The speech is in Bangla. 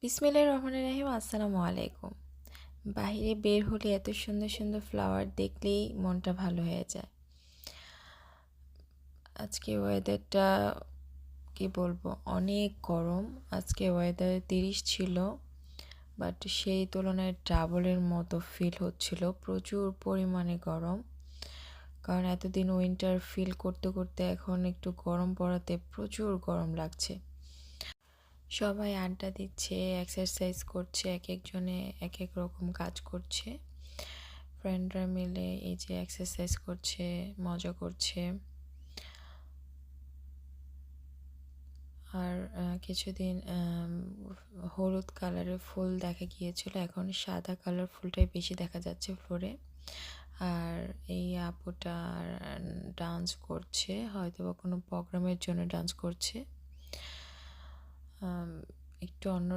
বিসমিল্লাহির রহমানির রহিম। আসসালামু আলাইকুম। বাহিরে বের হলে এত সুন্দর সুন্দর ফ্লাওয়ার দেখলেই মনটা ভালো হয়ে যায়। আজকে ওয়েদারটা কি বলবো, অনেক গরম। আজকে ওয়েদার 30 ছিল, বাট সেই তুলনায় ডাবলের মতো ফিল হচ্ছিল। প্রচুর পরিমাণে গরম, কারণ এতদিন উইন্টার ফিল করতে করতে এখন একটু গরম পড়াতে প্রচুর গরম লাগছে। সবাই আড্ডা দিচ্ছে, এক্সারসাইজ করছে, এক একজনে এক এক রকম কাজ করছে। ফ্রেন্ডরা মিলে এই যে এক্সারসাইজ করছে, মজা করছে। আর কিছুদিন হলুদ কালারের ফুল দেখা গিয়েছিল, এখন সাদা কালার ফুলটাই বেশি দেখা যাচ্ছে ফ্লোরে। আর এই আপুটা ডান্স করছে, হয়তো বা কোনো প্রোগ্রামের জন্য ডান্স করছে। একটু অন্য